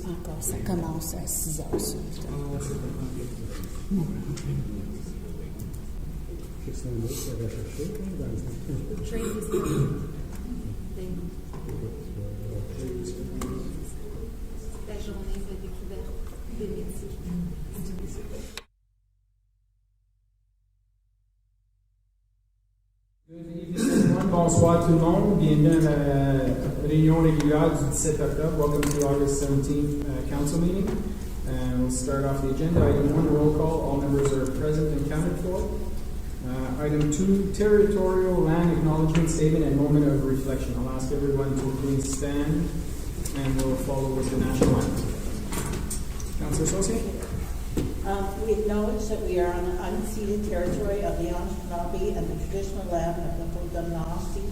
Encore, ça commence à 6 heures. Ça. La journée de découverte des métiers. Bonsoir tout le monde. Bienvenue à la réunion régulière du 17 octobre. Welcome to August 17th council meeting. We'll start off the agenda. Item 1, roll call. All members are present and counted for. Item 2, territorial land acknowledgement statement and moment of reflection. I'll ask everyone to please stand and we'll follow with the national anthem. Councillor Associate? We acknowledge that we are on the unceded territory of the Anishinaabe and the traditional land of the Haudenosaunee,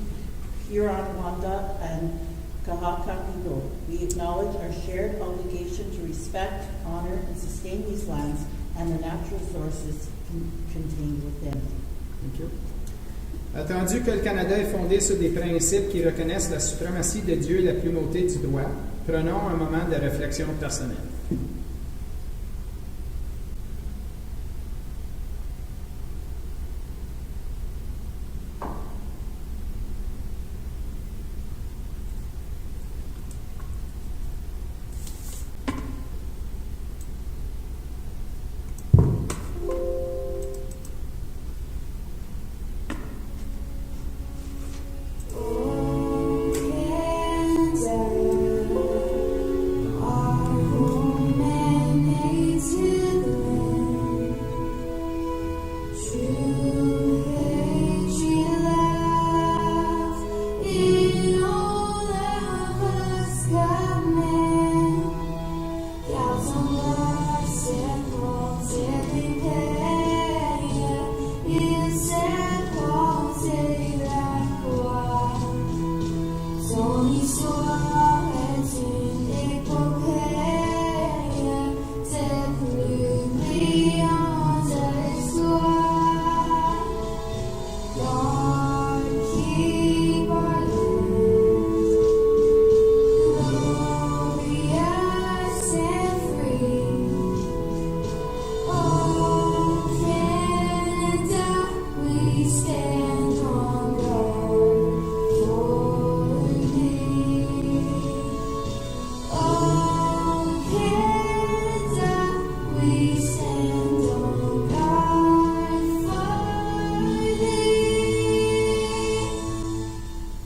Huron-Wendat, and Kahakahigo. We acknowledge our shared obligation to respect, honor, and sustain these lands and the natural resources contained within. Thank you. Attendu que le Canada est fondé sur des principes qui reconnaissent la suprématie de Dieu et la primauté du droit, prenons un moment de réflexion personnelle.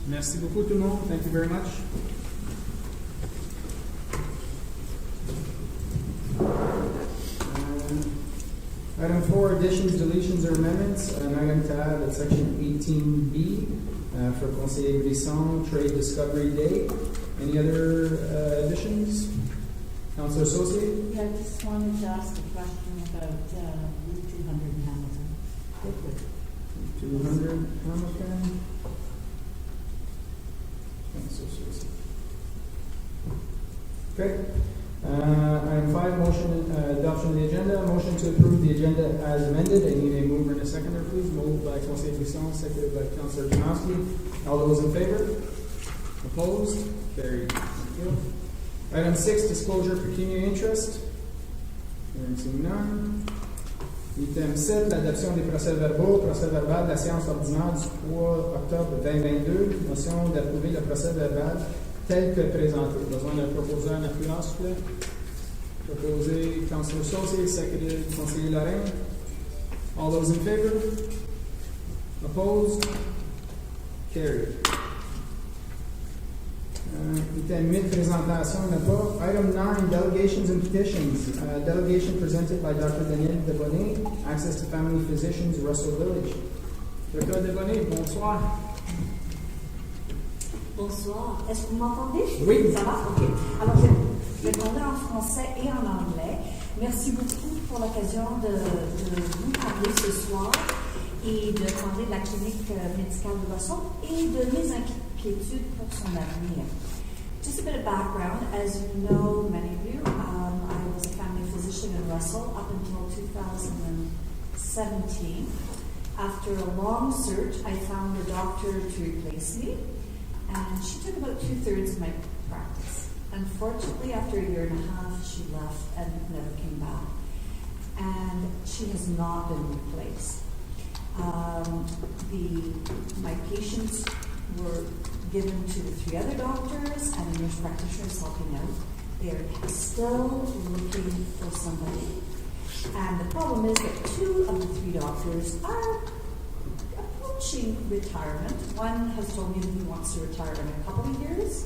Merci beaucoup tout le monde. Thank you very much. Item 4, additions, deletions, or amendments. An item to add at section 18B for Conseil Brisson Trade Discovery Day. Any other additions? Councillor Associate? Yeah, I just wanted to ask a question about Route 200 in Hamilton. 200 Hamilton. Okay. Item 5, motion adoption of the agenda. Motion to approve the agenda as amended. I need a mover and a seconder, please. Moved by Conseil Brisson, seconded by Councillor Janowski. All those in favor? Opposed? Carried. Thank you. Item 6, disclosure of pecuniary interest. Seeing none. Item 7, l'adoption des procès-verbaux, procès-verbal de la séance ordinaire du 3 octobre 2022. Motion d'approuver le procès-verbal tel que présenté. Besoin d'un proposeur en affluence, s'il vous plaît. Proposé Councillor Saucier, seconded Conseiller Lorraine. All those in favor? Opposed? Carried. Item 8, présentation, il n'y en a pas. Item 9, delegations and petitions. Delegation presented by Dr. Danielle Debonné, Access to Family Physicians, Russell Village. Dr. Debonné, bonsoir. Bonsoir. Est-ce que vous m'entendez? Oui. Ça va? OK. Alors, je vais demander en français et en anglais. Merci beaucoup pour l'occasion de vous parler ce soir et de parler de la clinique médicale de Russell et de mes inquiétudes pour son avenir. Just a bit of background. As you know, many of you, I was a family physician in Russell up until 2017. After a long search, I found a doctor to replace me, and she took about 2/3 of my practice. Unfortunately, after a year and a half, she left and never came back. And she has not been replaced. My patients were given to the 3 other doctors and a nurse practitioner is helping out. They're still looking for somebody. And the problem is that 2 of the 3 doctors are approaching retirement. One has told me that he wants to retire in a couple of years.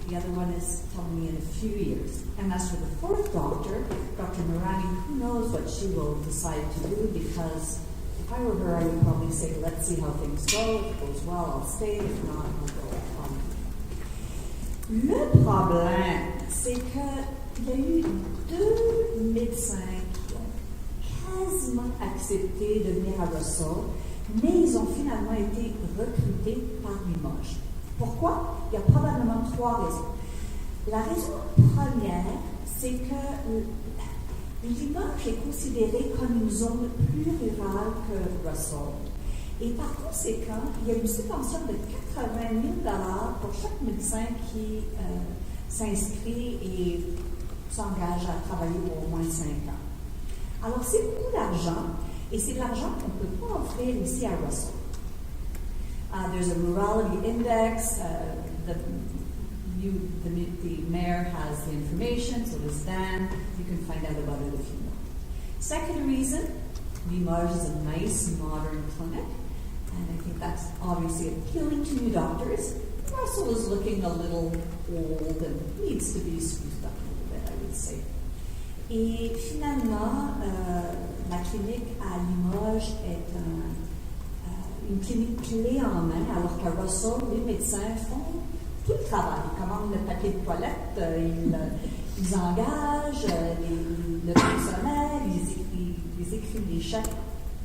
The other one is telling me in a few years. And as for the 4th doctor, Dr. Morani, who knows what she will decide to do, because if I were her, I would probably say, let's see how things go. If it goes well, I'll stay. If not, I'll go on. Le problème, c'est qu'il y a eu 2 médecins qui ont quasiment accepté de venir à Russell, mais ils ont finalement été recrutés par Limoges. Pourquoi? Il y a probablement 3 raisons. La raison première, c'est que Limoges est considéré comme une zone plus rurale que Russell. Et par conséquent, il y a une subvention de 80 000 $ pour chaque médecin qui s'inscrit et s'engage à travailler pour au moins 5 ans. Alors, c'est beaucoup d'argent, et c'est de l'argent qu'on ne peut pas offrir ici à Russell. There's a rurality index. The mayor has the information, so does Dan. You can find out about it if you want. Second reason, Limoges is a nice, modern clinic, and I think that's obviously appealing to new doctors. Russell is looking a little old and needs to be spruced up a little bit, I would say. Et finalement, la clinique à Limoges est une clinique clé en main, alors qu'à Russell, les médecins font tout le travail. Ils commandent le papier de toilette, ils engagent le personnel, ils écrivent les chèques.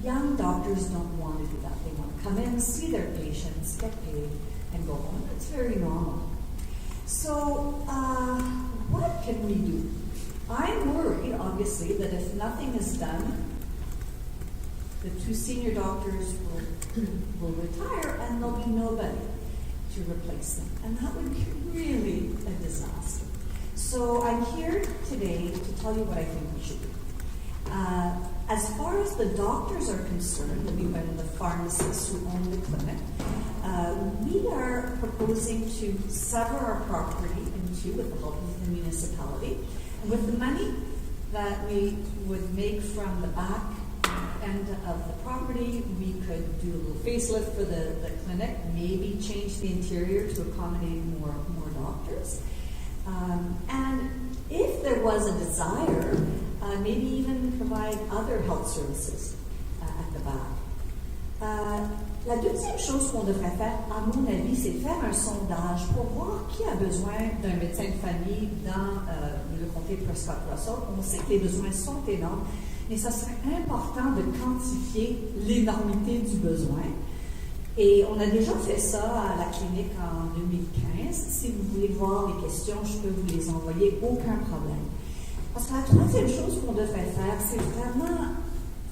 Young doctors don't want to do that. They want to come in, see their patients, get paid, and go home. It's very normal. So, what can we do? I'm worried, obviously, that if nothing is done, the 2 senior doctors will retire and there'll be nobody to replace them. And that would be really a disaster. So I'm here today to tell you what I think we should do. As far as the doctors are concerned, the pharmacists who own the clinic, we are proposing to sever our property in 2 with the help of the municipality. And with the money that we would make from the back end of the property, we could do a little facelift for the clinic, maybe change the interior to accommodate more doctors. And if there was a desire, maybe even provide other health services at the back. La deuxième chose qu'on devrait faire, à mon avis, c'est faire un sondage pour voir qui a besoin d'un médecin de famille dans le comté de Prescott-Russell. On sait que les besoins sont énormes, mais ça serait important de quantifier l'énormité du besoin. Et on a déjà fait ça à la clinique en 2015. Si vous voulez voir les questions, je peux vous les envoyer, aucun problème. Parce que la troisième chose qu'on devrait faire, c'est vraiment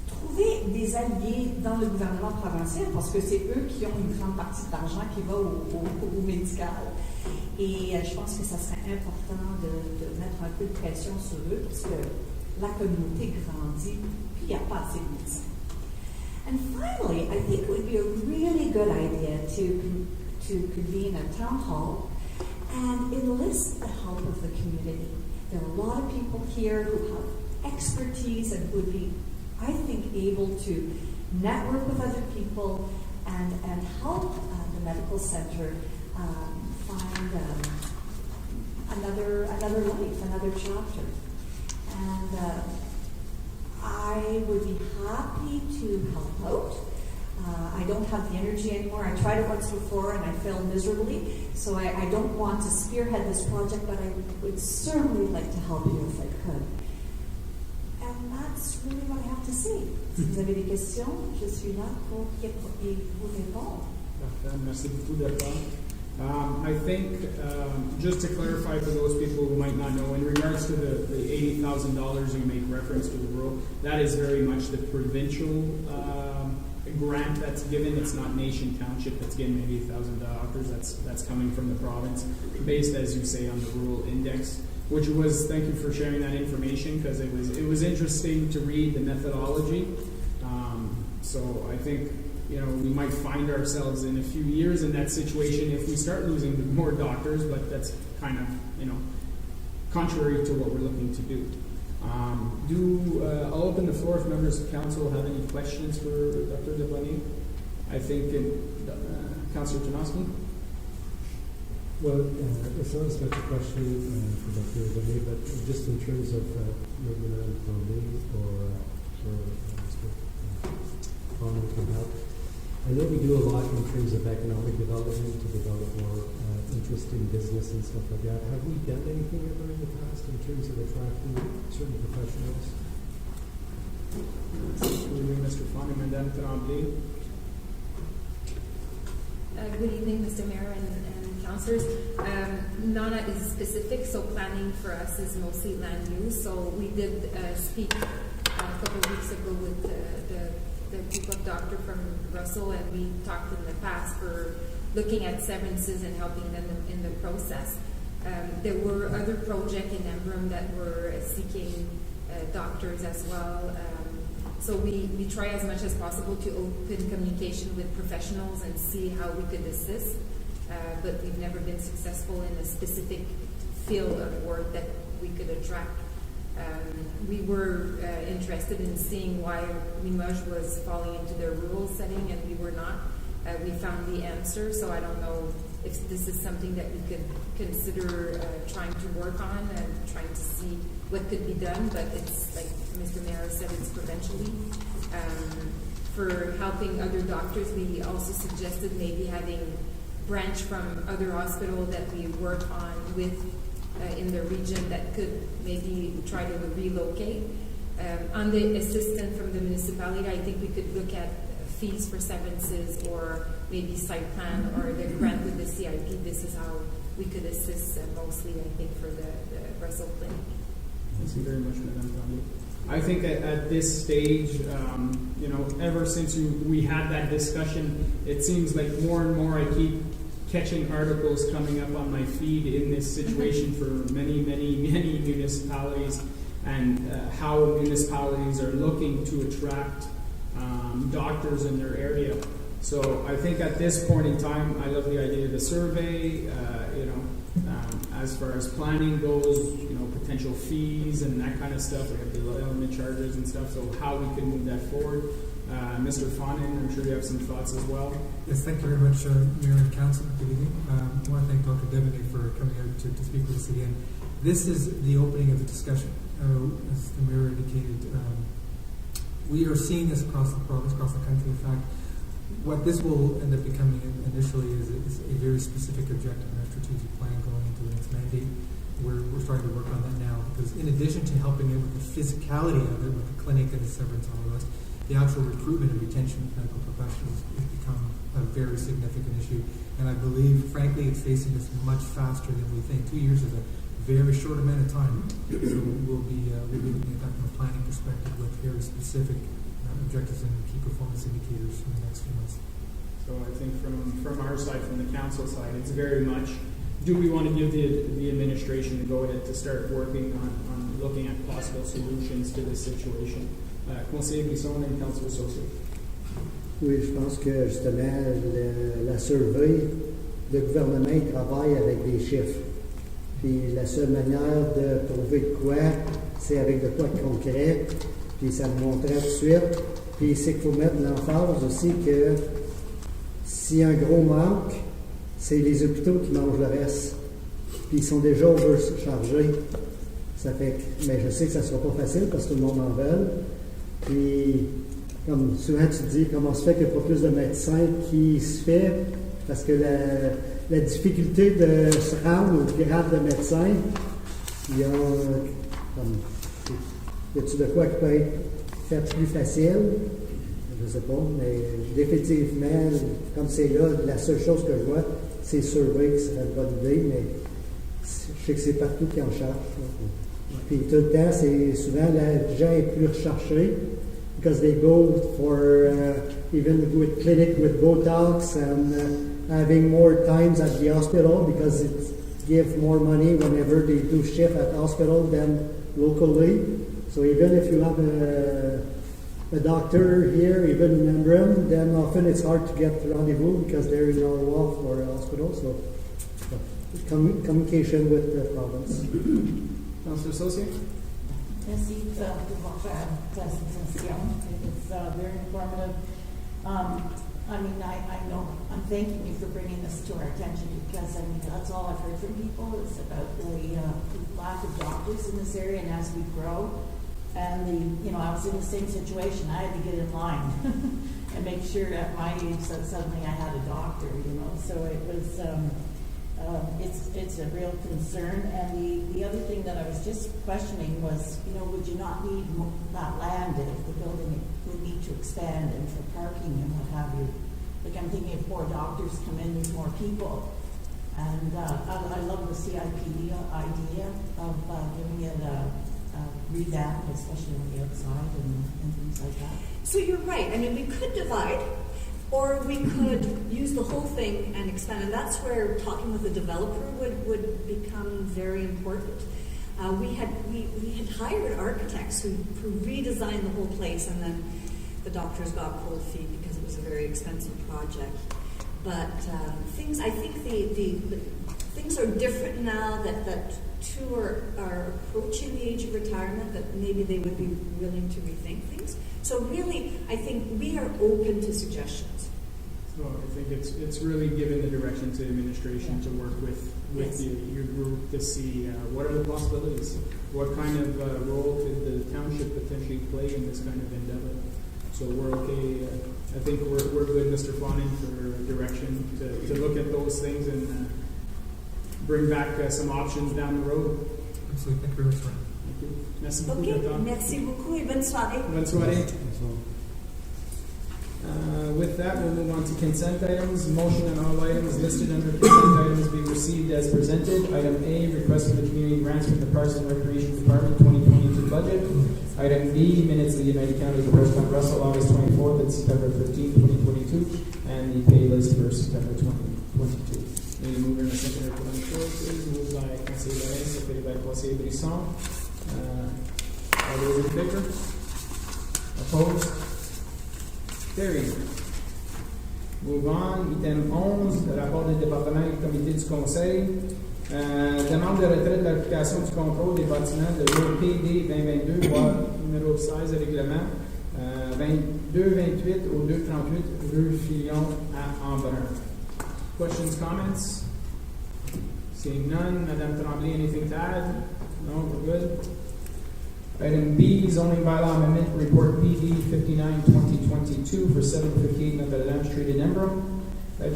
trouver des alliés dans le gouvernement provincial, parce que c'est eux qui ont une grande partie de l'argent qui va au médical. Et je pense que ça serait important de mettre un peu de pression sur eux, parce que la communauté grandit, puis il n'y a pas assez de médecins. And finally, I think it would be a really good idea to convene a town hall and enlist the help of the community. There are a lot of people here who have expertise and would be, I think, able to network with other people and help the medical center find another life, another chapter. And I would be happy to help out. I don't have the energy anymore. I tried it once before and I failed miserably. So I don't want to spearhead this project, but I would certainly like to help you if I could. And that's really what I have to say. Si vous avez des questions, je suis là pour vous répondre. Merci beaucoup, Debonné. I think, just to clarify for those people who might not know, in regards to the $80,000 you make reference to the rural, that is very much the provincial grant that's given. It's not Nation Township that's getting $80,000. That's coming from the province, based, as you say, on the rural index. Which was, thank you for sharing that information, because it was interesting to read the methodology. So I think, you know, we might find ourselves in a few years in that situation if we start losing more doctors, but that's kind of, you know, contrary to what we're looking to do. I'll open the floor if members of council have any questions for Dr. Debonné. I think Councillor Janoski. Well, it's not a special question for Dr. Debonné, but just in terms of maybe for me or Mr. Common can help. I know we do a lot in terms of economic development to develop more interest in business and stuff like that. Have we done anything ever in the past in terms of attracting certain professionals? Mr. Fon and Madame Tremblay. Good evening, Mr. Mayor and councillors. Not as specific, so planning for us is mostly land use. So we did speak a couple of weeks ago with the group of doctor from Russell, and we talked in the past for looking at severances and helping them in the process. There were other projects in Embrun that were seeking doctors as well. So we try as much as possible to open communication with professionals and see how we could assist, but we've never been successful in a specific field of work that we could attract. We were interested in seeing why Limoges was falling into the rural setting and we were not. We found the answer, so I don't know if this is something that we could consider trying to work on and trying to see what could be done, but it's like Mr. Mayor said, it's provincially. For helping other doctors, we also suggested maybe having branch from other hospitals that we work on with in the region that could maybe try to relocate. On the assistance from the municipality, I think we could look at fees for severances or maybe site plan or the grant with the CIP. This is how we could assist mostly, I think, for the Russell Clinic. Thank you very much, Madame Tremblay. I think at this stage, you know, ever since we had that discussion, it seems like more and more I keep catching articles coming up on my feed in this situation for many municipalities, and how municipalities are looking to attract doctors in their area. So I think at this point in time, I love the idea of the survey. You know, as far as planning goes, you know, potential fees and that kind of stuff. We have the element charges and stuff. So how we can move that forward. Mr. Fonin, I'm sure you have some thoughts as well. Yes, thank you very much, Mayor and Council. Good evening. I want to thank Dr. Debonné for coming out to speak with us again. This is the opening of the discussion. As the Mayor indicated, we are seeing this across the province, across the country. In fact, what this will end up becoming initially is a very specific objective in our strategic plan going into the next mandate. We're starting to work on that now, because in addition to helping it with the physicality of it, with the clinic and the severance, all of us, the actual recruitment and retention of medical professionals has become a very significant issue. And I believe, frankly, it's facing us much faster than we think. 2 years is a very short amount of time. So we'll be looking at that from a planning perspective with very specific objectives and key performance indicators in the next few months. So I think from our side, from the council side, it's very much, do we want to give the administration the go-ahead to start working on looking at possible solutions to this situation? Conseiller Brisson et Councillor Saucier. Oui, je pense que justement, la survey, le gouvernement il travaille avec des chiffres. Puis la seule manière de trouver de quoi, c'est avec de quoi de concret. Puis ça me montrait tout de suite. Puis c'est qu'il faut mettre l'emphase aussi que s'il y a un gros manque, c'est les hôpitaux qui mangent le reste. puis ils sont déjà overchargés. Ça fait que, mais je sais que ça ne sera pas facile parce que tout le monde en veut. Puis, comme souvent tu dis, comment se fait qu'il n'y a pas plus de médecins qui se fait? Parce que la difficulté de se rendre au grade de médecin, il y a y-a-tu de quoi qui peut être fait plus facile? Je ne sais pas, mais définitivement, comme c'est là, la seule chose que je vois, c'est surveiller qui serait une bonne idée, mais je sais que c'est partout qui en charge. Puis tout le temps, c'est souvent la gens est plus recherché because they go for even with clinic with Botox and having more times at the hospital because it gives more money whenever they do shift at hospital than locally. So even if you have a doctor here, even in Embrun, then often it's hard to get rendezvous because they're in our wall for a hospital. So communication with the province. Councillor Associate? Merci pour votre présentation. It's very informative. I mean, I know, I'm thanking you for bringing this to our attention because, I mean, that's all I've heard from people is about the lack of doctors in this area and as we grow. And I was in the same situation. I had to get in line and make sure at my age that suddenly I had a doctor, So it was, it's a real concern. And the other thing that I was just questioning was, would you not need that land if the building would need to expand and for parking and what have you? Like I'm thinking if more doctors come in, there's more people. And I love the CIPD idea of giving it a revamp, especially on the outside and things like that. So you're right. I mean, we could divide, or we could use the whole thing and expand. And that's where talking with the developer would become very important. We had hired architects who redesigned the whole place, and then the doctors got cold feet because it was a very expensive project. But I think the things are different now that two are approaching the age of retirement, that maybe they would be willing to rethink things. So really, I think we are open to suggestions. So I think it's really given the direction to administration to work with Yes. your group to see what are the possibilities, what kind of role could the township potentially play in this kind of endeavor. So we're okay. I think we're good, Mr. Fawnin, for direction to look at those things and bring back some options down the road. Absolutely. Thank you very much, Ryan. Thank you. Merci beaucoup, Okay, Docteur. merci beaucoup et bonne soirée. Bonne soirée. With that, we'll move on to consent items. Motion on all items listed under consent items be received as presented. Item A, request for the community grants from the Parks and Recreation Department 2022 budget. Item B, minutes of the United Counties of Prescott-Russell, August 24th and September 15th, 2022, and the Paylist for September 2022. Need a mover and a seconder for the floor, please. Moved by Councilor Lorraine, seconded by Councilor Brisson. All those in favor? Opposed? Carried. Move on. Item 11, rapport des départements et comité du conseil. Demande de retrait de l'application du contrôle des bâtiments de l'OPD 2022, voire numéro 16 de règlement, 2228 au 238 rue Fillon à Embrun. Questions, comments? Seeing none. Madame Tremblay, anything to add? No, we're good. Item B, zoning bylaw amendment report PD 59-2022 for 758 Notre Street in Embrun.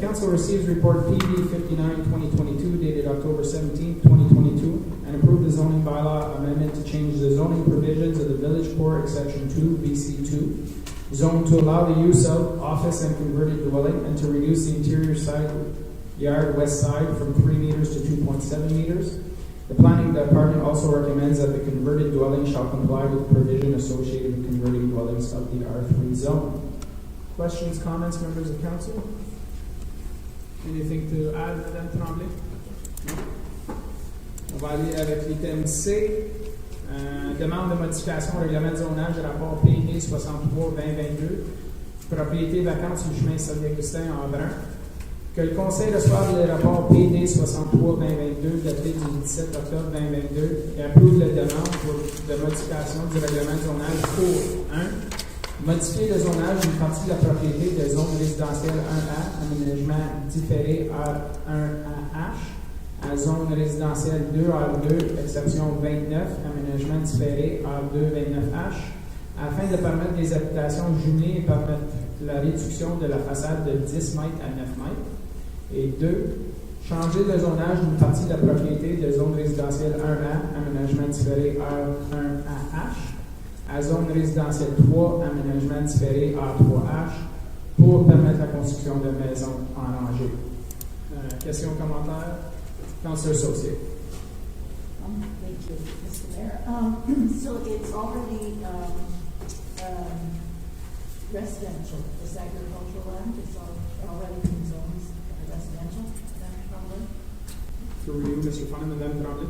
Council receives report PD 59-2022 dated October 17, 2022 and approved the zoning bylaw amendment to change the zoning provisions of the Village Core Section 2, VC2, zone to allow the use of office and converted dwelling and to reduce the interior side yard west side from 3 meters to 2.7 meters. The Planning Department also recommends that the converted dwelling shall comply with the provision associated with converting dwellings of the R3 zone. Questions, comments, members of council? Anything to add, Madame Tremblay? No? On va aller avec l'item C. Demande de modification au règlement de zonage de rapport PD 63-2022, propriété vacante sur le chemin St-Augustin en Embrun. Que le Conseil reçoive le rapport PD 63-2022 daté du 17 octobre 2022 et approuve la demande de modification du règlement de zonage pour 1. Modifier le zonage d'une partie de la propriété de zone résidentielle 1A, aménagement différé R1AH, À zone résidentielle 2R2, exception 29, aménagement différé R2 29H, afin de permettre des habitations jumelées et permettre la réduction de la façade de 10 mètres à 9 mètres. Et 2. Changer le zonage d'une partie de la propriété de zone résidentielle 1A, aménagement différé R1AH, à zone résidentielle 3, aménagement différé R3H, pour permettre la construction de maisons en rangée. Questions, commentaires? Councillor Saucier. Thank you, Mr. Mayor. So it's already residential, this agricultural land, it's already in zones residential, is that probably? Through you, Mr. Fun, Madame Tremblay.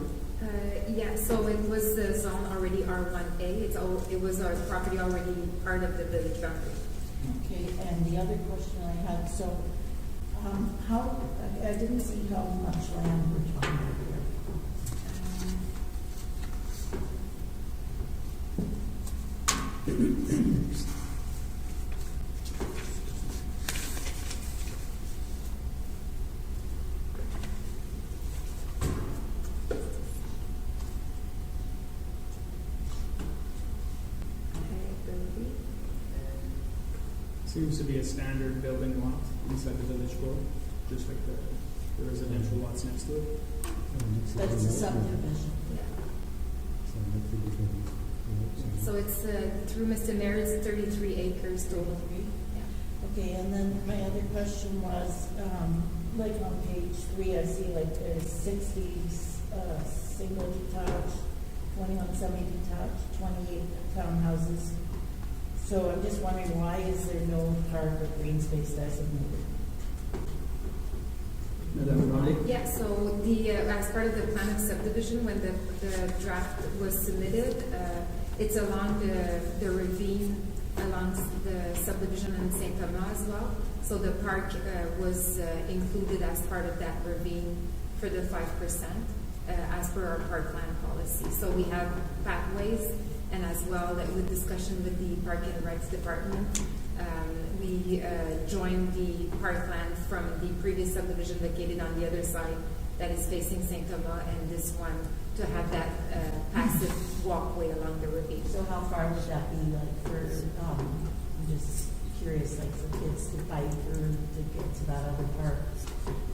Yeah, so it was the zone already R1A. It was our property already part of the village boundary. Okay, and the other question I had, so I didn't see how much land we're talking about here. Seems to be a standard building lot inside the village core, just like the residential lots next to it. But it's a subdivision. Yeah. So it's through Mr. Mayor, it's 33 acres total. Yeah. Okay, and then my other question was, like on page 3, I see like there's 60 single detached, 21 semi-detached, 28 townhouses. So I'm just wondering, why is there no park or green space designated? Madame Tremblay. Yeah, so the as part of the plan of subdivision, when the draft was submitted, it's along the ravine along the subdivision in Saint-Thomas as well. So the park was included as part of that ravine for the 5% as per our park plan policy. So we have pathways, and as well with discussion with the Park and Rights Department, we joined the parkland from the previous subdivision located on the other side that is facing Saint-Thomas, and this one to have that passive walkway along the ravine. So how far would that be, like, for, I'm just curious, like, for kids to bike or to get to that other part?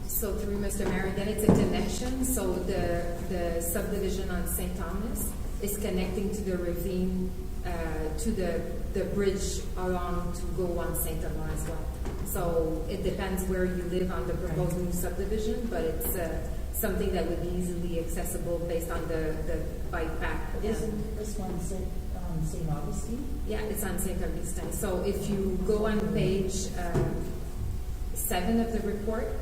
So through Mr. Mayor, again, it's a connection. So the subdivision on St. Thomas is connecting to the ravine, to the bridge along to go on St. Thomas as well. So it depends where you live on the proposed new subdivision, but it's something that would be easily accessible based on the bike path. Isn't this one St-Augustin? Yeah, it's on St-Augustin. So if you go on page 7 of the report,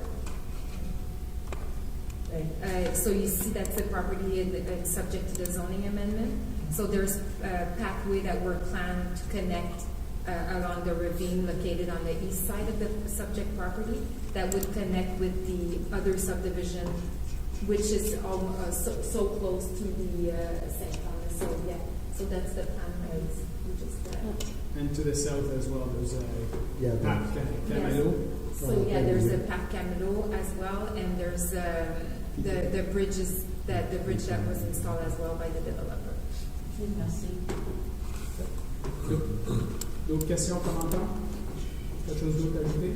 so you see that's the property subject to the zoning amendment. So there's a pathway that we're planned to connect along the ravine located on the east side of the subject property that would connect with the other subdivision, which is so close to the St. Thomas. So yeah, so that's the plan, right? Which is And to the south as well, there's a Path Camelo. So yeah, there's a Path Camelo as well, and there's the bridges the bridge that was installed as well by the developer. Merci. D'autres questions, commentaires? Quelque chose d'autre à ajouter?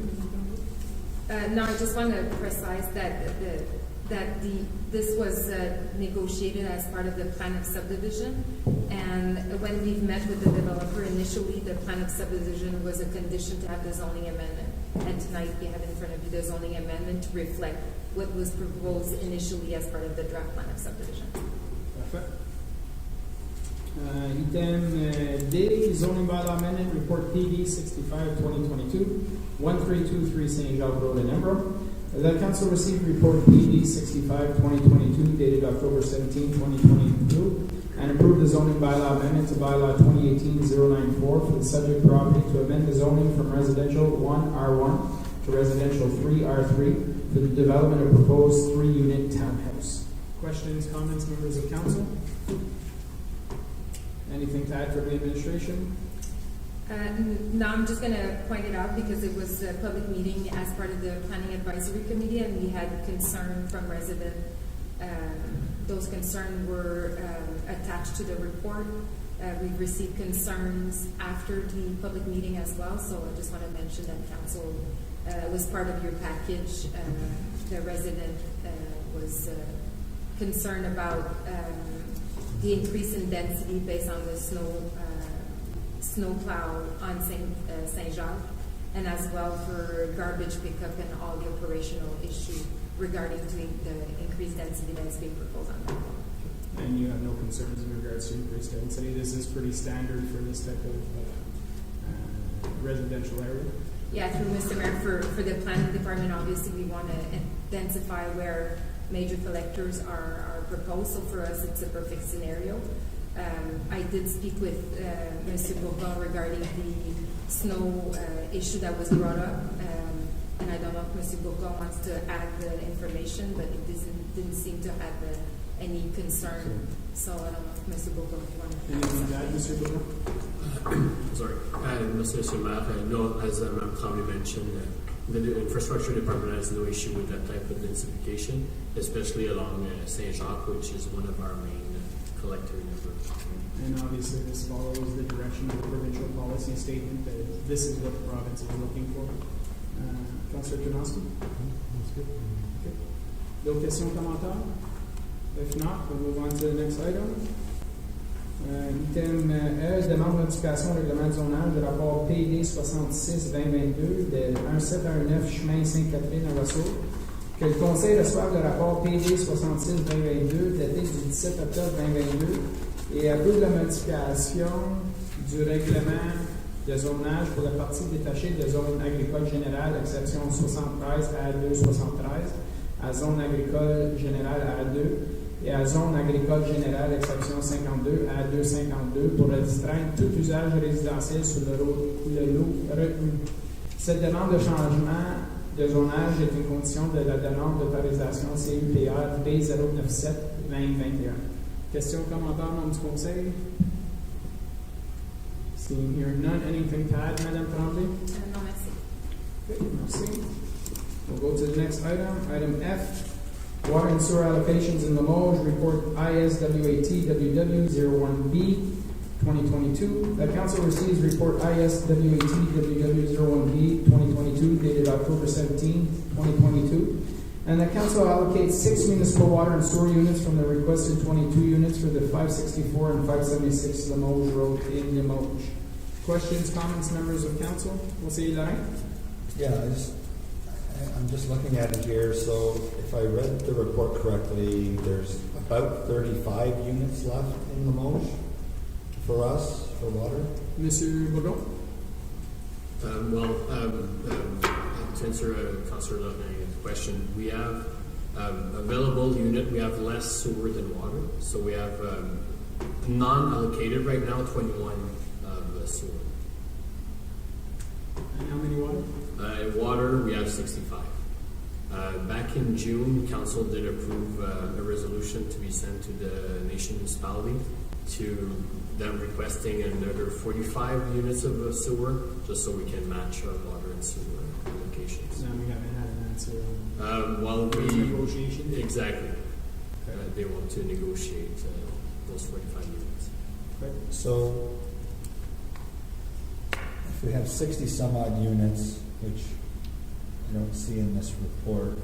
No, I just want to precise that this was negotiated as part of the plan of subdivision, and when we've met with the developer initially, the plan of subdivision was a condition to have the zoning amendment, and tonight we have in front of you the zoning amendment to reflect what was proposed initially as part of the draft plan of subdivision. Parfait. Item D, zoning bylaw amendment, report PD 65-2022, 1323 St. Jacques Road in Embrun. The council received report PD 65-2022 dated October 17, 2022, and approved the zoning bylaw amendment to bylaw 2018-094 for the subject property to amend the zoning from residential 1R1 to residential 3R3 for the development of proposed 3-unit townhouse. Questions, comments, members of council? Anything to add from the administration? No, I'm just going to point it out because it was a public meeting as part of the Planning Advisory Committee, and we had concern from residents Those concerns were attached to the report. We've received concerns after the public meeting as well, so I just want to mention that council was part of your package. The resident was concerned about the increase in density based on the snow plow on Saint-Jacques, and as well for garbage pickup and all the operational issue regarding the increased density that is being proposed on that. And you have no concerns in regards to increased density? This is pretty standard for this type of residential area? Yeah, through Mr. Mayor, for the planning department, obviously we want to identify where major collectors are proposed. So for us, it's a perfect scenario. I did speak with Mr. Bourgon regarding the snow issue that was brought up. And I don't know if Mr. Bourgon wants to add the information, but it didn't seem to have any concern. So I don't know if Mr. Bourgon wanted to Anything to add, Mr. Bourgon? Sorry. Mr. Maire, no, as Mme. Tremblay mentioned, the infrastructure department has no issue with that type of densification, especially along Saint-Jacques, which is one of our main collector networks. And obviously this follows the direction of the provincial policy statement that this is what the province is looking for. Councillor Janoski? That's good. Okay. D'autres questions, commentaires? If not, we'll move on to the next item. Item E, demande modification au règlement de zonage de rapport PD 66-2022 de 1719 chemin Sainte-Catherine à Russell, que le Conseil reçoive le rapport PD 66-2022 daté du 17 octobre 2022 et approuve la modification du règlement de zonage pour la partie détachée de zone agricole générale, exception 73 à 273, à zone agricole générale à 2 et à zone agricole générale, exception 52 à 252, pour restreindre tout usage résidentiel sur le lot retenu. Cette demande de changement de zonage est une condition de la demande d'autorisation CUPR B097-2021. Questions, commentaires, membres du Conseil? Seeing here none, anything to add, Madame Tremblay? Non, merci. Okay, merci. We'll go to the next item. Item F, Water and Sewer Allocations in Limoges, Report ISWATWW01B 2022. The Council receives Report ISWATWW01B 2022 dated October 17, 2022. And the Council allocates 6 municipal water and sewer units from the requested 22 units for the 564 and 576 Limoges Road in Limoges. Questions, comments, members of Council? We'll see you later. Yeah, I'm just looking at it here. So if I read the report correctly, there's about 35 units left in Limoges for us, for water. Monsieur Bourdon? To answer Councillor Debonné's question, we have available unit, we have less sewer than water. So we have non-allocated right now 21 sewer. And how many water? Water, we have 65. Back in June, Council did approve a resolution to be sent to the nation municipality to them requesting another 45 units of sewer, just so we can match our water and sewer allocations. No, we haven't had an answer Well, negotiation. Exactly. They want to negotiate those 45 units. So if we have 60 some odd units, which I don't see in this report,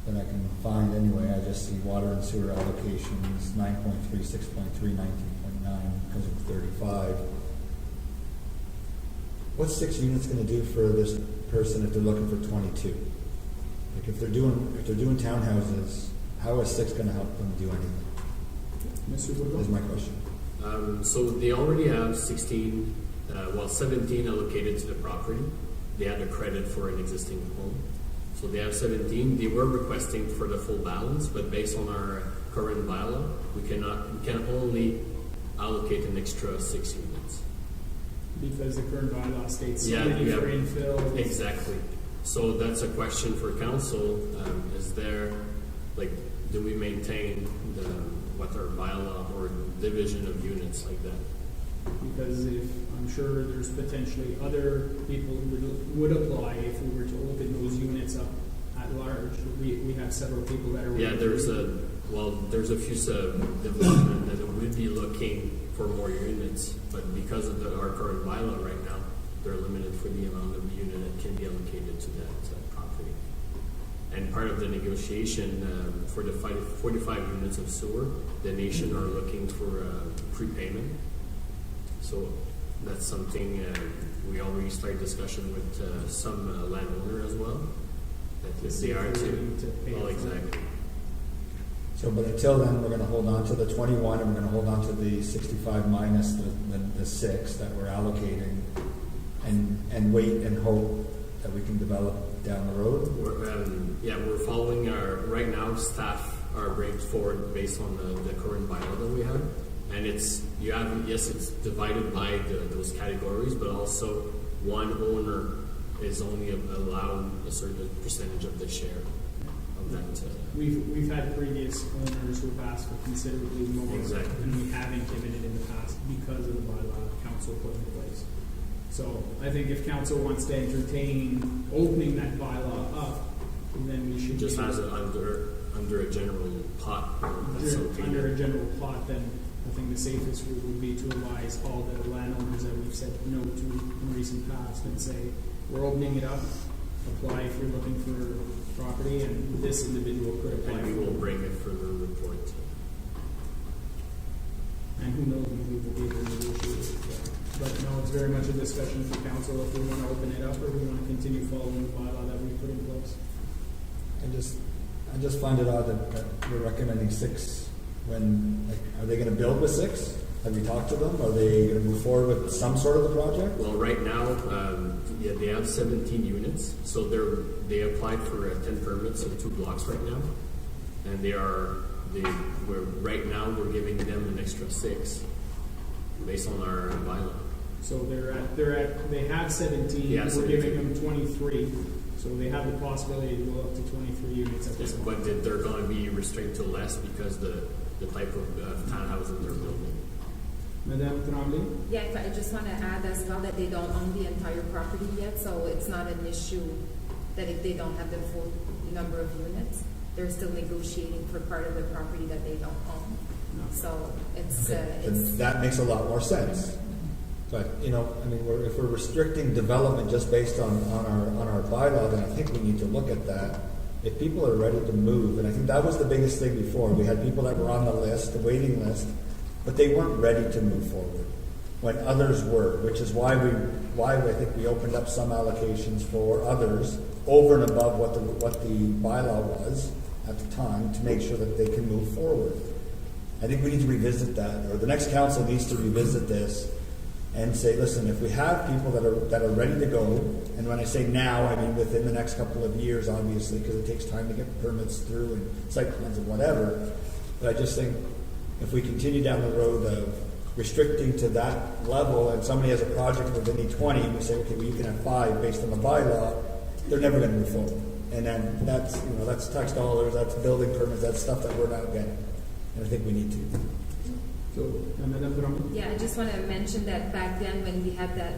that I can find anyway, I just see water and sewer allocations 9.3, 6.3, 19.9 because of 35. What's 6 units going to do for this person if they're looking for 22? Like if they're doing townhouses, how is 6 going to help them do anything? Monsieur Bourdon? Is my question. So they already have 17 allocated to the property. They had a credit for an existing home. So they have 17. They were requesting for the full balance, but based on our current bylaw, we can only allocate an extra 6 units. Because the current bylaw states Yeah, solely for infill. Exactly. So that's a question for council. Is there, do we maintain what our bylaw or division of units like that? Because I'm sure there's potentially other people who would apply if we were to open those units up at large. We have several people that are. Yeah, there's Well, there's a few development that would be looking for more units, but because of our current bylaw right now, they're limited for the amount of unit that can be allocated to that property. And part of the negotiation for the 45 units of sewer, the nation are looking for prepayment. So that's something we already started discussion with some landowner as well. That if they are to pay. well, exactly. So, but until then, we're going to hold on to the 21, and we're going to hold on to the 65 minus the 6 that we're allocating, and wait and hope that we can develop down the road. We're following right now staff are bringing forward based on the current bylaw that we have, and it's divided by those categories, but also one owner is only allowed a certain percentage of the share of that. We've had previous owners who have asked for considerably more, Exactly. and we haven't given it in the past because of the bylaw council put in place. So I think if council wants to entertain opening that bylaw up, then we should Just be- has it under a general pot. That's something under a general plot, then I think the safest route would be to advise all the landowners that we've said no to in recent past and say, we're opening it up, apply if you're looking for property, and this individual could apply. and we will bring it for the report. And who knows, maybe we'll be able to negotiate it. But no, it's very much a discussion for council if we want to open it up or we want to continue following the bylaw that we put in place. I just find it odd that we're recommending 6 when, like, are they going to build with 6? Have we talked to them? Are they going to move forward with some sort of the project? Well, right now, they have 17 units, so they applied for 10 permits in 2 blocks right now, and we're giving them an extra 6 based on our bylaw. So they have 17, Yeah, we're 17. giving them 23. So they have the possibility to go up to 23 units at this point. But they're going to be restricted to less because the type of townhouses they're building. Madame Tremblay? Yeah, I just want to add as well that they don't own the entire property yet, so it's not an issue that if they don't have the full number of units, they're still negotiating for part of the property that they don't own. No. So it's Then that makes a lot more sense. But, I mean, if we're restricting development just based on our bylaw, then I think we need to look at that. If people are ready to move, and I think that was the biggest thing before, we had people that were on the list, the waiting list, but they weren't ready to move forward when others were, which is why I think we opened up some allocations for others over and above what the bylaw was at the time to make sure that they can move forward. I think we need to revisit that, or the next council needs to revisit this and say, listen, if we have people that are ready to go, and when I say now, I mean within the next couple of years, obviously, because it takes time to get permits through and site plans and whatever. But I just think if we continue down the road of restricting to that level, and somebody has a project where they need 20, and we say, okay, well, you can have 5 based on the bylaw, they're never going to move forward. And then that's tax dollars, that's building permits, that's stuff that we're not getting. And I think we need to. So, Madame Tremblay? Yeah, I just want to mention that back then when we had that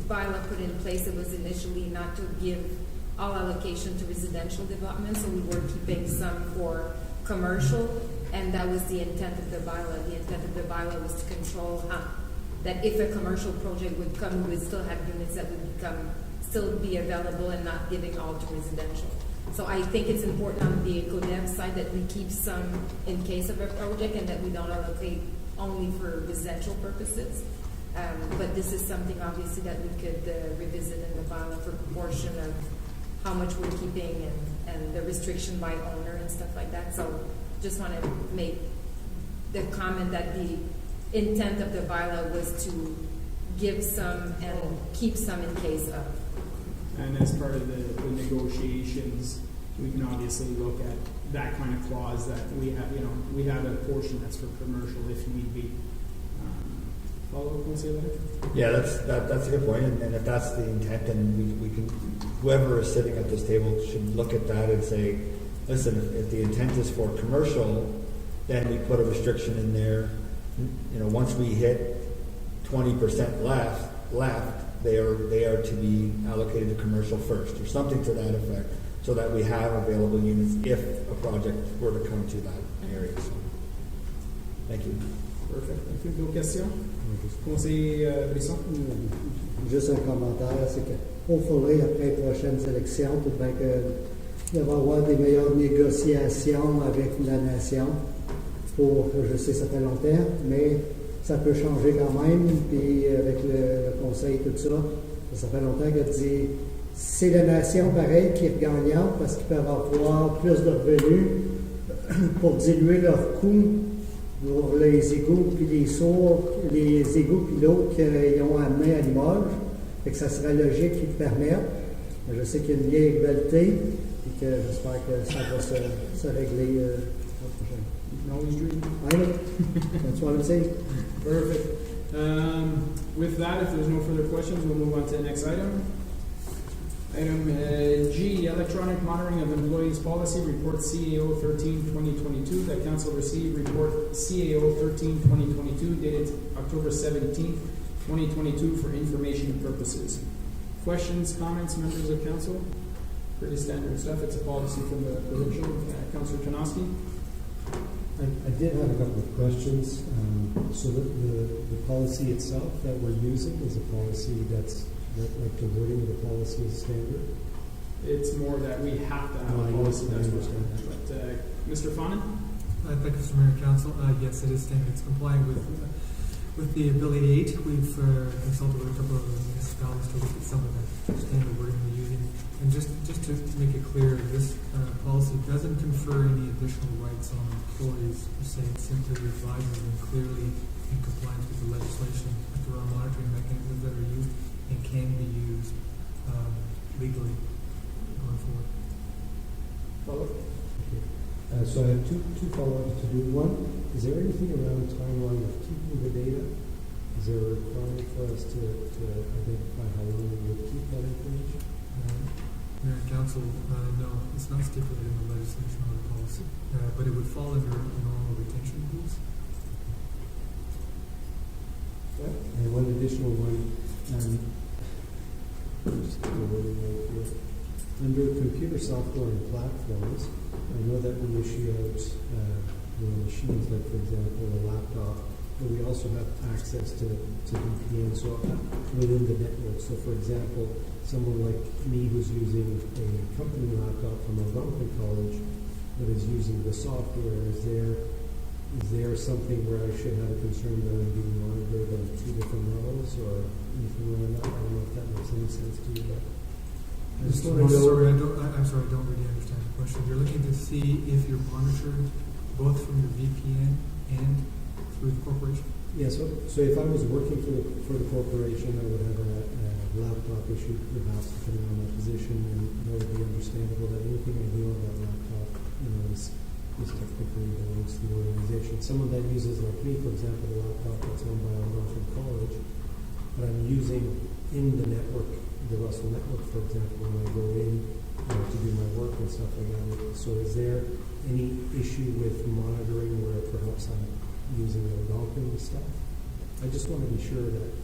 bylaw put in place, it was initially not to give all allocation to residential development, so we were keeping some for commercial, and that was the intent of the bylaw. The intent of the bylaw was to control that if a commercial project would come, we would still have units that would still be available and not giving all to residential. So I think it's important on the EcoDev side that we keep some in case of a project and that we don't allocate only for residential purposes. But this is something obviously that we could revisit in the bylaw for proportion of how much we're keeping and the restriction by owner and stuff like that. So just want to make the comment that the intent of the bylaw was to give some and keep some in case of. And as part of the negotiations, we can obviously look at that kind of clause that we have, we have a portion that's for commercial if need be. Follow up, say that? Yeah, that's a good point. And if that's the intent, then we can, whoever is sitting at this table should look at that and say, listen, if the intent is for commercial, then we put a restriction in there. Once we hit 20% left, they are to be allocated to commercial first, or something to that effect. so that we have available units if a project were to come to that area. So, thank you. Perfect. Thank you. D'autres questions? Conseiller Brisson? Juste un commentaire, c'est que hopefully, après les prochaines élections, tout bien que il va y avoir des meilleures négociations avec la nation pour, je sais, ça fait longtemps, mais ça peut changer quand même, puis avec le conseil et tout ça, ça fait longtemps qu'elle dit c'est la nation pareil qui est gagnante parce qu'ils peuvent avoir plus de revenus pour diluer leurs coûts pour les égouts puis les égouts puis l'eau qu'ils ont amené à Limoges. Fait que ça serait logique qu'ils le permettent. Je sais qu'il y a une vieille rivalité et que j'espère que ça va se régler l'an prochain. You can always dream. I know. That's what I'm saying. Perfect. With that, if there's no further questions, we'll move on to the next item. Item G, electronic monitoring of employees policy, report CAO 13-2022. That council received report CAO 13-2022 dated October 17th, 2022 for information purposes. Questions, comments, members of council? Pretty standard stuff. It's a policy from the provincial. Councillor Chernowski? I did have a couple of questions. So the policy itself that we're using is a policy that's like the wording of the policy is standard. It's more that we have to have a policy. That's what I understand. But Mr. Fonin? Thank you, Mr. Mayor and Council. Yes, it is standard. It's complying with the Ability 8. We've consulted with a couple of municipalities to look at some of the standard wording we're using. And just to make it clear, this policy doesn't confer any additional rights on employees per se. It simply advises them clearly in compliance with the legislation that there are monitoring mechanisms that are used and can be used legally going forward. Follow. So I have two follow-ups to do. One, is there anything around timeline of keeping the data? Is there a requirement for us to identify how long we would keep that information? Mayor and Council, no, it's not stipulated in the legislation or the policy, but it would fall under normal retention rules. Okay. And one additional one, just get the wording right here. Under computer software and platforms, I know that we issue out machines, like for example a laptop, but we also have access to VPN so within the network. So for example, someone like me who's using a company laptop from Algonquin College that is using the software, is there something where I should have a concern that I'm being monitored on two different levels or anything around that? I don't know if that makes any sense to you. But I just want to know. I'm sorry, I don't really understand the question. You're looking to see if you're monitored both from your VPN and through the corporation? Yeah, so if I was working for the corporation, I would have a laptop issued perhaps depending on my position, and that would be understandable that anything I do on that laptop, is technically belongs to the organization. Someone that uses, like me, for example, a laptop that's owned by Algonquin College, but I'm using in the network, the Russell network, for example, when I go in to do my work and stuff like that. So is there any issue with monitoring where perhaps I'm using Algonquin stuff? I just want to be sure that.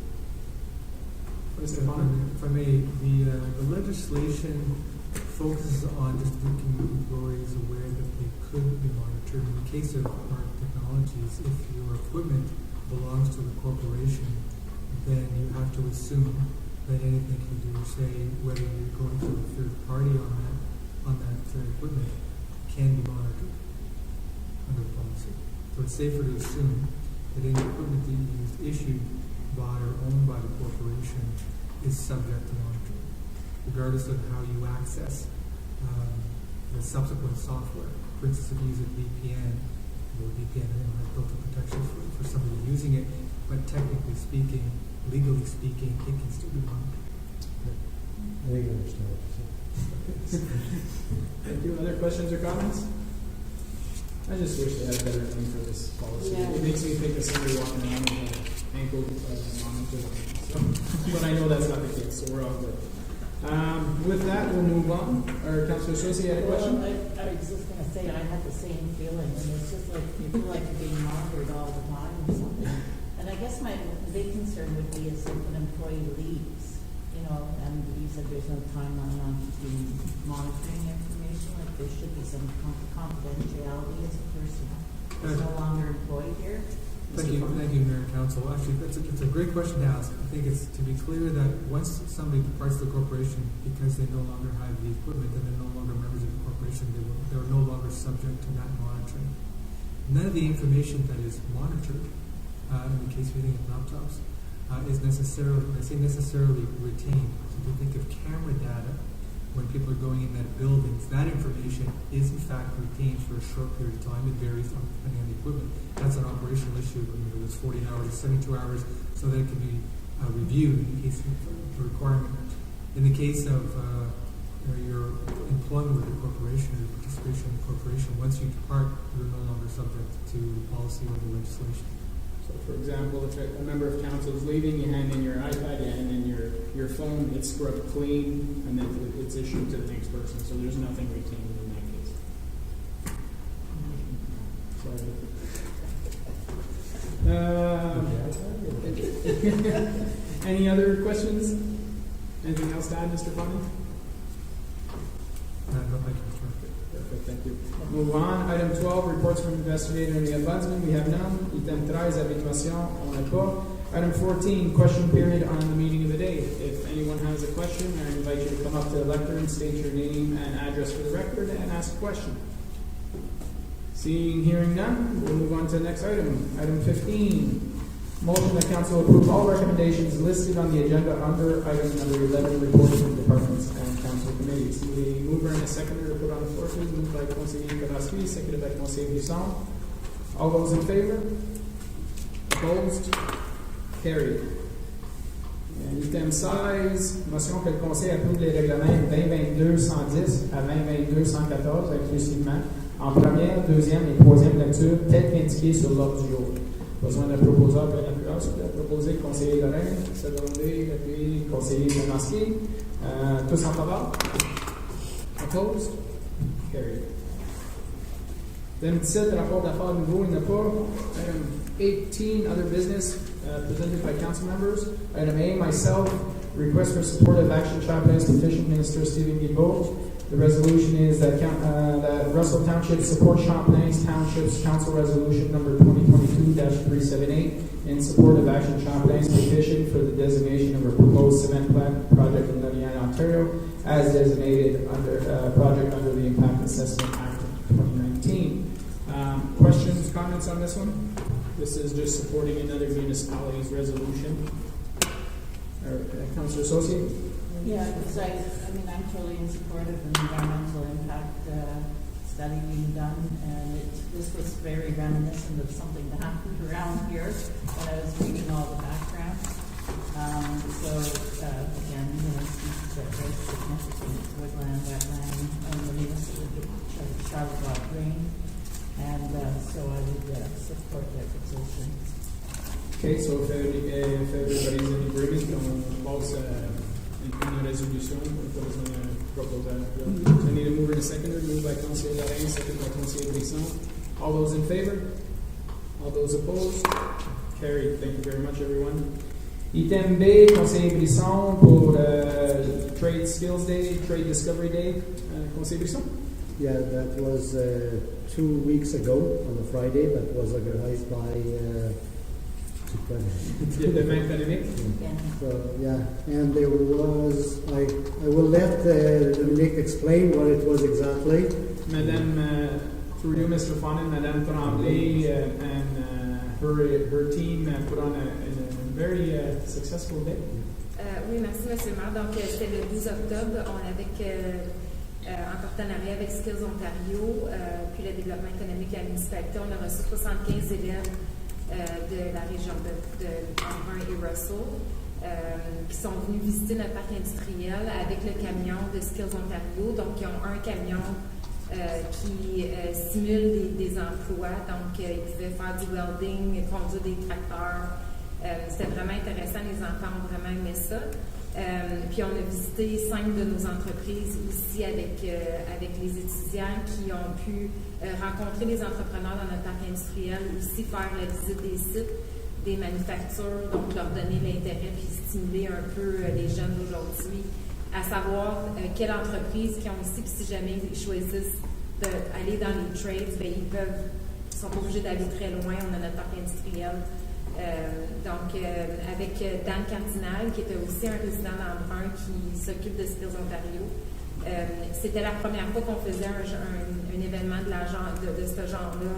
If I may, the legislation focuses on just making employees aware that they could be monitored. In the case of our technologies, if your equipment belongs to the corporation, then you have to assume that anything you do, say whether you're going through a third party on that equipment, can be monitored under the policy. So it's safer to assume that any equipment that you use issued by or owned by the corporation is subject to monitoring, regardless of how you access the subsequent software. For instance, if you use a VPN, has built-in protection for somebody using it, but technically speaking, legally speaking, it can still be monitored. I think I understand what you're saying. Thank you. Other questions or comments? I just wish they had a better name for this policy. Yeah. It makes me think of somebody walking around with an ankle monitor. So, but I know that's not the case, so we're all good. With that, we'll move on. Our Councillor Associate had a question? Well, I was just going to say, I had the same feeling, and it's just like you feel like you're being monitored all the time or something. And I guess my big concern would be is if an employee leaves, and you said there's no timeline on the monitoring information, like there should be some confidentiality as a person is no longer employed here. Thank you, Mayor and Council. Actually, it's a great question to ask. I think it's to be clear that once somebody departs the corporation because they no longer have the equipment and they're no longer members of the corporation, they're no longer subject to that monitoring. None of the information that is monitored, in the case we're thinking of laptops, is necessarily, I say necessarily retained. So if you think of camera data, when people are going in that buildings, that information is in fact retained for a short period of time. It varies depending on the equipment. That's an operational issue. Whether it's 40 hours, 72 hours, so that it can be reviewed in case of a requirement. In the case of your employment with the corporation or participation in the corporation, once you depart, you're no longer subject to policy or the legislation. So, for example, if a member of council is leaving, you hand in your iPad, you hand in your phone, it's scrubbed clean, and then it's issued to the next person. So there's nothing retained in that case. Any other questions? Anything else to add, Mr. Fleming? No, thank you, Mr. Perfect, thank you. Move on. Item 12, reports from investigator and the ombudsman. We have none. Item 13, habituation, on n'a pas. Item 14, question period on the meeting of the day. If anyone has a question, I invite you to come up to the lectern, state your name and address for the record, and ask a question. Seeing, hearing none, we'll move on to the next item. Item 15. Motion that council approve all recommendations listed on the agenda under item number 11, reports from departments and council committees. The mover and a seconder to put on the floor, please. Moved by Conseiller Karaski, seconded by Conseiller Buisson. All those in favor? Opposed? Carried. Item 16, motion que le Conseil approuve les règlements 2022-110 à 2022-114 exclusivement, en première, deuxième et troisième lecture, tel qu'indiqué sur l'ordre du jour. Besoin d'un proposeur pour l'appui. Je vais proposer le conseiller Lorraine, secondé, puis le conseiller Karaski. Tous en faveur? Opposed? Carried. Item 17, rapport d'affaires nouveau, il n'y en a pas. Item 18, other business presented by council members. Item A, myself, request for supportive action chaplains petition Minister Stephen Guilbeault. The resolution is that Russell Township supports Champlain's Township's Council Resolution number 2022-378 in support of Action Champlain's petition for the designation of a proposed cement plant project in Notre, Ontario, as designated under project under the Impact Assessment Act of 2019. Questions, comments on this one? This is just supporting another municipality's resolution. Councillor Associate? Yeah, because I'm totally in support of the environmental impact study being done, and this was very reminiscent of something that happened around here when I was reading all the background. Again, species that are very significant, woodland, wetland, and the municipality of Charlotte Green, and so I would support that petition. Okay, so if everybody's in agreement, on pass une résolution pour proposer. So I need a mover and a seconder. Moved by Conseiller Lorraine, seconded by Conseiller Buisson. All those in favor? All those opposed? Carried. Thank you very much, everyone. Item B, Conseiller Brisson pour Trade Skills Day, Trade Discovery Day. Conseiller Brisson? Yeah, that was 2 weeks ago on a Friday. That was organized by the event pandemic. So, yeah, and there was, I will let Dominique explain what it was exactly. Madame, through you, Mr. Fonin, Madame Tremblay and her team put on a very successful day. Oui, merci, M. le maire. Donc, c'était le 12 octobre. On avait, en partenariat avec Skills Ontario, puis le développement économique et la municipalité, on a reçu 75 élèves de la région de Embrun et Russell, qui sont venus visiter notre parc industriel avec le camion de Skills Ontario. Donc, ils ont un camion qui simule des emplois. Donc, ils pouvaient faire du welding, conduire des tracteurs. C'était vraiment intéressant. Les enfants ont vraiment aimé ça. Puis, on a visité 5 de nos entreprises aussi avec les étudiants qui ont pu rencontrer les entrepreneurs dans notre parc industriel, aussi faire la visite des sites, des manufactures, donc leur donner l'intérêt puis stimuler un peu les jeunes d'aujourd'hui à savoir quelle entreprise qui ont ici, puis si jamais ils choisissent d'aller dans les trades, ben, ils sont pas obligés d'aller très loin. On a notre parc industriel. Avec Dan Cardinal, qui était aussi un résident d'Embrun qui s'occupe de Skills Ontario. C'était la première fois qu'on faisait un événement de ce genre-là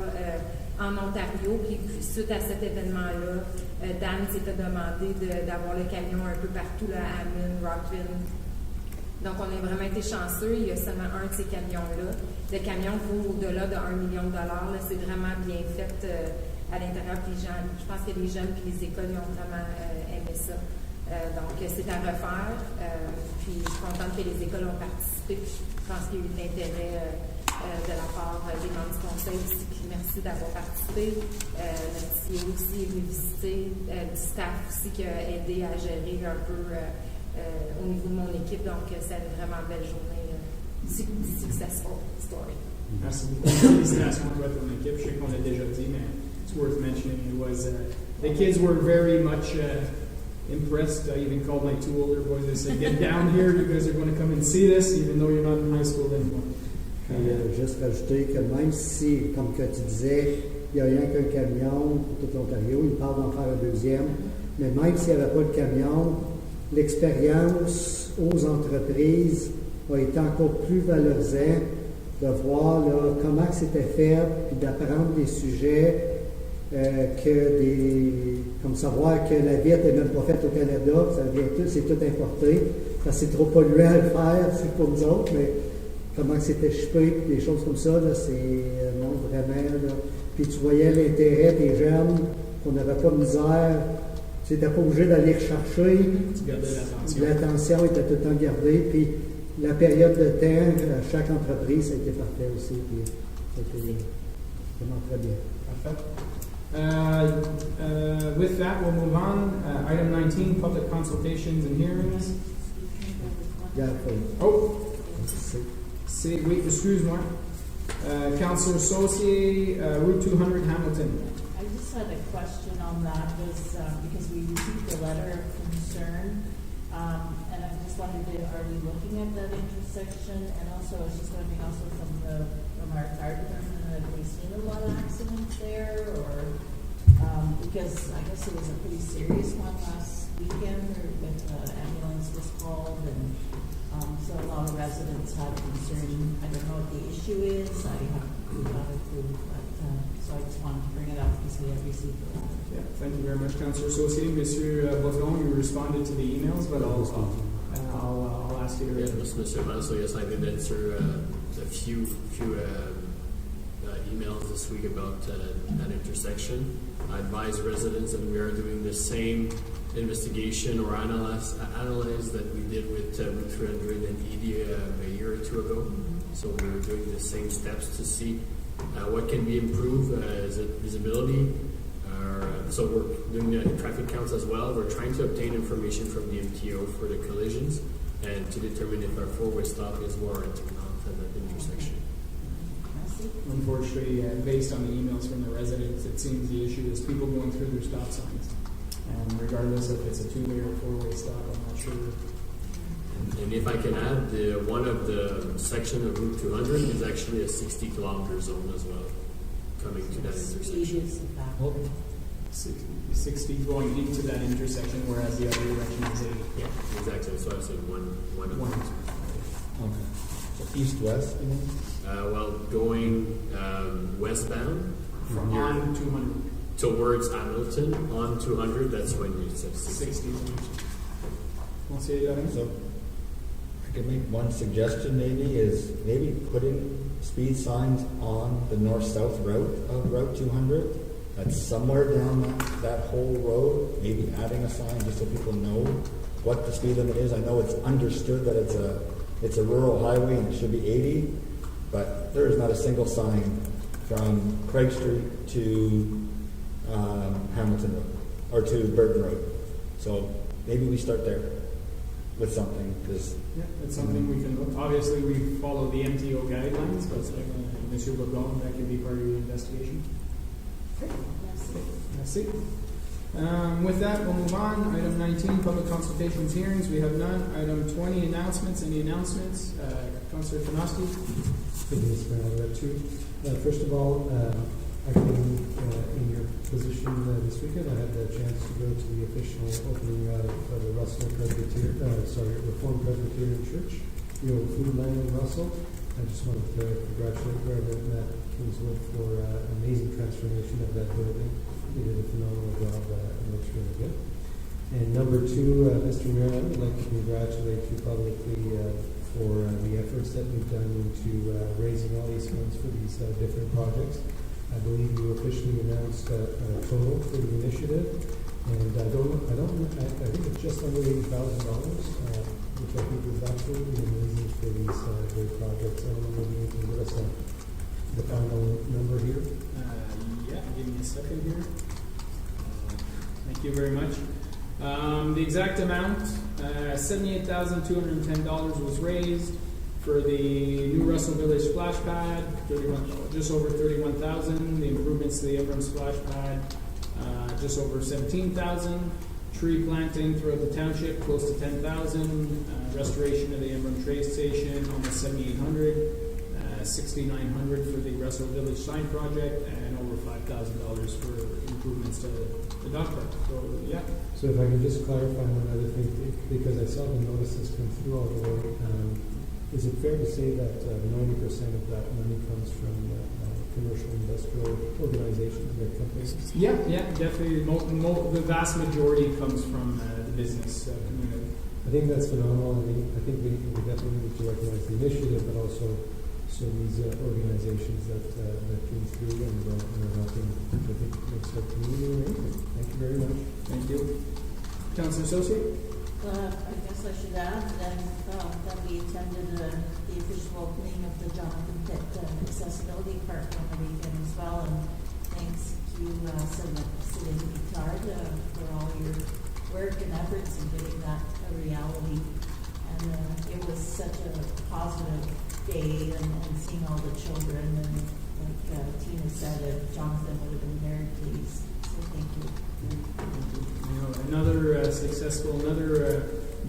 en Ontario. Puis suite à cet événement-là, Dan s'était demandé d'avoir le camion un peu partout, là, à Hammond, Rockville. Donc, on a vraiment été chanceux. Il y a seulement un de ces camions-là. Le camion vaut au-delà de 1 million de dollars. Là. C'est vraiment bien fait à l'intérieur. Puis les gens, je pense que les jeunes et les écoles ont vraiment aimé ça. Donc, c'est à refaire. Puis, je suis contente que les écoles ont participé. Puis, je pense qu'il y a eu de l'intérêt de la part des membres du conseil aussi. Puis, merci d'avoir participé. Notre CEO aussi est venu visiter. Du staff aussi qui a aidé à gérer un peu au niveau de mon équipe. Donc, c'est une vraiment belle journée. Successful story. Merci beaucoup. Félicitations à toi et ton équipe. Je sais qu'on l'a déjà dit, mais it's worth mentioning. It was the kids were very much impressed. I even called my two older boys. I said, "Get down here. You guys are going to come and see this, even though you're not in high school anymore." Juste rajouter que même si, comme que tu disais, il n'y a rien qu'un camion pour tout l'Ontario, il parle d'en faire un deuxième, mais même s'il n'y avait pas de camion, l'expérience aux entreprises a été encore plus valorisante de voir là, comment c'était fait, puis d'apprendre des sujets comme savoir que la vitre n'est même pas faite au Canada, c'est tout importé, parce que c'est trop polluant à le faire, c'est pour nous autres, mais comment c'était chippé, puis des choses comme ça, là, c'est non, vraiment, là. Puis tu voyais l'intérêt des jeunes, qu'on n'avait pas de misère, tu n'étais pas obligé d'aller rechercher, l'attention était tout le temps gardée, puis la période de temps, à chaque entreprise, ça a été parfait aussi, puis ça a été vraiment très bien. Parfait. With that, we'll move on. Item 19, public consultations and hearings. Yeah, Wait, excuse-moi. Councillor Saucier, Route 200, Hamilton. I just had a question on that, because we received a letter of concern, and I just wondered, are we looking at that intersection? And also, I was just wondering also from our fire department, have we seen a lot of accidents there, or because I guess it was a pretty serious one last weekend, with ambulance was called, and so a lot of residents had concern. I don't know what the issue is. I haven't got a clue, but so I just wanted to bring it up because we have received a letter. Yeah, thank you very much, Councillor Saucier. Monsieur Bourdon, you responded to the emails, but I'll ask you to. Yeah, Mr. Masso, yes, I did answer a few emails this week about that intersection. I advise residents that we are doing the same investigation or analyze that we did with Route 300 and ED a year or two ago. So we're doing the same steps to see what can be improved. Is it visibility? So we're doing the traffic counts as well. We're trying to obtain information from the MTO for the collisions and to determine if our four-way stop is warranted or not at that intersection. Unfortunately, based on the emails from the residents, it seems the issue is people going through their stop signs. And regardless if it's a two-way or four-way stop, I'm not sure. And if I can add, one of the section of Route 200 is actually a 60-kilometer zone as well, coming to that intersection. 60 going into that intersection, whereas the other direction is 80. Yeah, exactly. So I said one of them. Okay. So east-west, you mean? Well, going westbound From on 200. towards Hamilton on 200, that's when you said 60. So I could make one suggestion maybe is maybe putting speed signs on the north-south route of Route 200. That's somewhere down that whole road, maybe adding a sign just so people know what the speed limit is. I know it's understood that it's a rural highway and it should be 80, but there is not a single sign from Craig Street to Hamilton Road or to Burton Road. So maybe we start there with something, because yeah, that's something we can look. Obviously, we follow the MTO guidelines, but Monsieur Bourdon, that could be part of your investigation. Okay. Merci. With that, we'll move on. Item 19, public consultations hearings. We have none. Item 20, announcements. Any announcements? Councillor Tomasky. Thank you, Mr. Mayor. I have two. First of all, I came in your position this weekend. I had the chance to go to the official opening of the Russell Reformed Presbyterian Church, the old food land in Russell. I just wanted to congratulate Reverend Matt Kingswood for an amazing transformation of that building. He did a phenomenal job. It looks really good. And number two, Mr. Mayor, I would like to congratulate you publicly for the efforts that we've done into raising all these funds for these different projects. I believe you officially announced a total for the initiative, and I think it's just under $80,000, which I think is absolutely amazing for these great projects. I don't know whether you can give us the final number here. Yeah, give me a second here. Thank you very much. The exact amount, $78,210 was raised for the new Russell Village splash pad, just over $31,000. The improvements to the Embrun splash pad, just over $17,000. Tree planting throughout the township, close to $10,000. Restoration of the Embrun train station, almost $7,800. $6,900 for the Russell Village sign project, and over $5,000 for improvements to the dog park. So yeah. So if I can just clarify one other thing, because I saw the notices come through all the way, is it fair to say that 90% of that money comes from commercial industrial organizations or companies? Yeah, definitely. The vast majority comes from the business community. I think that's phenomenal. I think we definitely need to recognize the initiative, but also these organizations that came through and are helping, which I think makes our community amazing. Thank you very much. Thank you. Councillor Associate? I guess I should add that we attended the official opening of the Jonathan Pitt Accessibility Park on the weekend as well, and thanks to City Guitard for all your work and efforts in getting that a reality. And it was such a positive day, and seeing all the children, and like Tina said, Jonathan would have been very pleased. So thank you. Another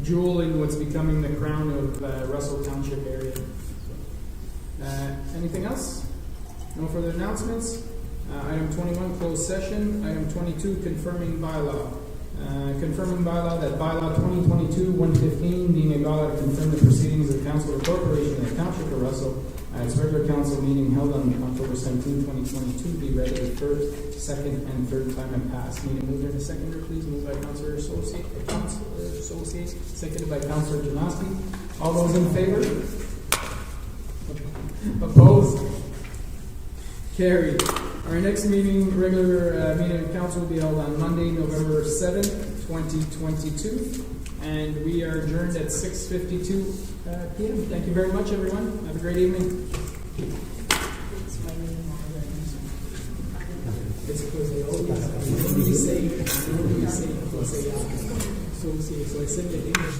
jewel in what's becoming the crown of Russell Township area. Anything else? No further announcements. Item 21, closed session. Item 22, confirming bylaw. Confirming bylaw that bylaw 2022-115, being a bylaw to confirm the proceedings of Council of Corporation in the Township of Russell at its regular council meeting held on October 17, 2022, be read a first, second, and third time and passed. Need a mover and a seconder, please. Moved by Councillor Associate, seconded by Councillor Tomasky. All those in favor? Opposed? Carried. Our next meeting, regular meeting of council, will be held on Monday, November 7th, 2022. And we are adjourned at 6:52 p.m. Thank you very much, everyone. Have a great evening. It's because they always say, so I said it in English.